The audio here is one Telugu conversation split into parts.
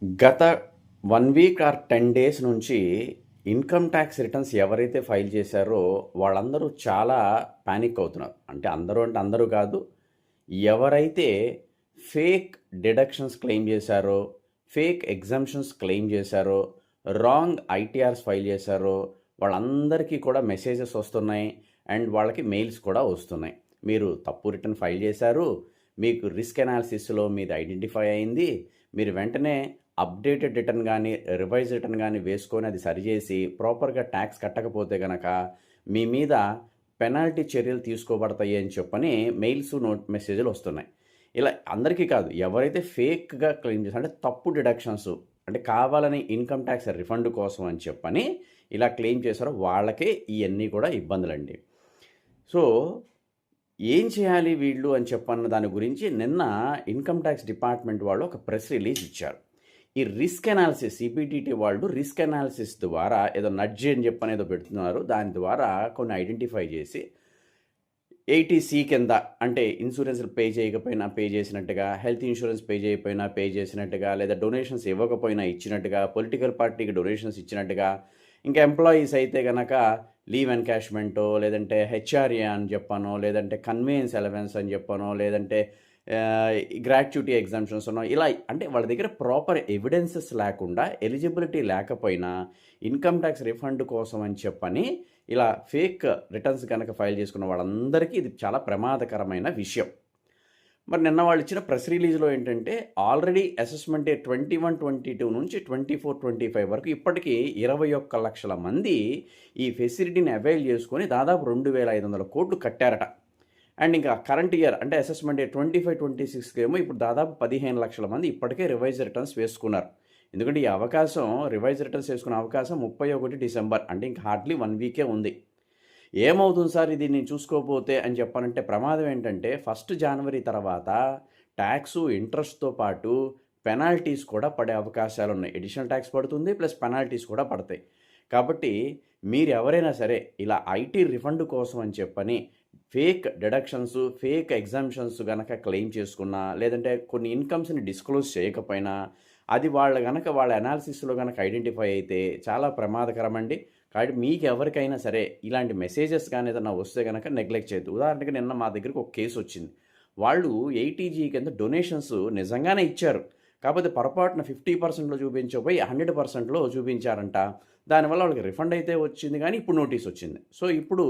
గత 1 వీక్ ఆర్ 10 డేస్ నుంచి ఇన్కమ్ ట్యాక్స్ రిటర్న్స్ ఎవరైతే ఫైల్ చేశారో వాళ్ళందరూ చాలా పానిక్ అవుతున్నారు. అంటే అందరూ కాదు. ఎవరైతే ఫేక్ డిడక్షన్స్ క్లెయిమ్ చేశారో, ఫేక్ ఎగ్జంప్షన్స్ క్లెయిమ్ చేశారో, రాంగ్ ఐటీఆర్స్ ఫైల్ చేశారో వాళ్ళందరికీ కూడా మెసేజెస్ వస్తున్నాయి అండ్ వాళ్ళకి మెయిల్స్ కూడా వస్తున్నాయి. మీరు తప్పు రిటర్న్ ఫైల్ చేశారు, మీకు రిస్క్ అనాలిసిస్లో మీది ఐడెంటిఫై అయింది, మీరు వెంటనే అప్డేటెడ్ రిటర్న్ కానీ రివైజ్ రిటర్న్ కానీ వేసుకొని అది సరిచేసి ప్రాపర్గా ట్యాక్స్ కట్టకపోతే కనుక మీ మీద పెనాల్టీ చర్యలు తీసుకోబడతాయి అని చెప్పని మెయిల్స్ మెసేజ్లు వస్తున్నాయి. ఇలా అందరికీ కాదు, ఎవరైతే ఫేక్గా క్లెయిమ్ చేస్తారో అంటే తప్పు డిడక్షన్స్ అంటే కావాలని ఇన్కమ్ ట్యాక్స్ రిఫండ్ కోసం అని చెప్పని ఇలా క్లెయిమ్ చేశారో వాళ్ళకే ఇవన్నీ కూడా ఇబ్బందులండి. సో ఏం చేయాలి వీళ్ళు అని చెప్పన్న దాని గురించి నిన్న ఇన్కమ్ ట్యాక్స్ డిపార్ట్మెంట్ వాళ్ళు ఒక ప్రెస్ రిలీజ్ ఇచ్చారు. ఈ రిస్క్ అనాలిసిస్ సిబిడిటీ వాళ్ళు రిస్క్ అనాలిసిస్ ద్వారా ఏదో నడ్జ్ అని చెప్పని ఏదో పెడుతున్నారు. దాని ద్వారా కొన్ని ఐడెంటిఫై చేసి 80C కింద అంటే ఇన్సూరెన్స్ పే చేయకపోయినా పే చేసినట్టుగా, హెల్త్ ఇన్సూరెన్స్ పే చేయకపోయినా పే చేసినట్టుగా, లేదా డొనేషన్స్ ఇవ్వకపోయినా ఇచ్చినట్టుగా, పొలిటికల్ పార్టీకి డొనేషన్స్ ఇచ్చినట్టుగా, ఇంకా ఎంప్లాయీస్ అయితే కనుక లీవ్ ఎన్కాష్మెంటో లేదంటే హెచ్ఆర్ఏ అని చెప్పానో, లేదంటే కన్వేయన్స్ అలవెన్స్ అని చెప్పానో, లేదంటే గ్రాట్యుటీ ఎగ్జామ్షన్స్ ఉన్నాం. ఇలా అంటే వాళ్ళ దగ్గర ప్రాపర్ ఎవిడెన్సెస్ లేకుండా, ఎలిజిబిలిటీ లేకపోయినా ఇన్కమ్ ట్యాక్స్ రిఫండ్ కోసం అని చెప్పని ఇలా ఫేక్ రిటర్న్స్ కనుక ఫైల్ చేసుకున్న వాళ్ళందరికీ ఇది చాలా ప్రమాదకరమైన విషయం. మరి నిన్న వాళ్ళు ఇచ్చిన ప్రెస్ రిలీజ్లో ఏంటంటే ఆల్రెడీ అసెస్మెంట్ 21-22 నుంచి 24-25 వరకు ఇప్పటికీ 21 లక్షల మంది ఈ ఫెసిలిటీని అవైల్ చేసుకొని దాదాపు 2,500 కోట్లు కట్టారట. అండ్ ఇంకా కరెంట్ ఇయర్ అంటే అసెస్మెంట్ 25-26 ఏమో ఇప్పుడు దాదాపు 15 లక్షల మంది ఇప్పటికే రివైజ్ రిటర్న్స్ వేసుకున్నారు. ఎందుకంటే ఈ అవకాశం రివైజ్ రిటర్న్స్ వేసుకునే అవకాశం 31 డిసెంబర్ అంటే ఇంకా హార్డ్లీ 1 వీకే ఉంది. ఏమవుతుంది సార్ ఇది నేను చూసుకోకపోతే అని చెప్పానంటే ప్రమాదం ఏంటంటే 1 జనవరి తర్వాత ట్యాక్సు ఇంట్రెస్ట్తో పాటు పెనాల్టీస్ కూడా పడే అవకాశాలు ఉన్నాయి. ఎడిషనల్ ట్యాక్స్ పడుతుంది ప్లస్ పెనాల్టీస్ కూడా పడతాయి. కాబట్టి మీరు ఎవరైనా సరే ఇలా ఐటీ రిఫండ్ కోసం అని చెప్పని ఫేక్ డిడక్షన్స్, ఫేక్ ఎగ్జామ్షన్స్ కనుక క్లెయిమ్ చేసుకున్నా, లేదంటే కొన్ని ఇన్కమ్స్ని డిస్క్లోజ్ చేయకపోయినా అది వాళ్ళ అనాలిసిస్లో కనుక ఐడెంటిఫై అయితే చాలా ప్రమాదకరం అండి. కాబట్టి మీకు ఎవరికైనా సరే ఇలాంటి మెసేజెస్ కానీ ఏదైనా వస్తే కనుక నెగ్లెక్ట్ చేయొద్దు. ఉదాహరణకి నిన్న మా దగ్గరికి ఒక కేసు వచ్చింది. వాళ్ళు 80G కింద డొనేషన్స్ నిజంగానే ఇచ్చారు. కాకపోతే పొరపాటున 50%లో చూపించకపోయి 100%లో చూపించారంట. దానివల్ల వాళ్ళకి రిఫండ్ అయితే వచ్చింది కానీ ఇప్పుడు నోటీస్ వచ్చింది. సో ఇప్పుడు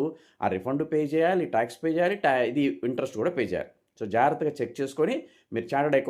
ఆ రిఫండ్ పే చేయాలి, ట్యాక్స్ పే చేయాలి, ఇది ఇంట్రెస్ట్ కూడా పే చేయాలి. సో జాగ్రత్తగా చెక్ చేసుకొని మీరు చార్టర్డ్ అకౌంట్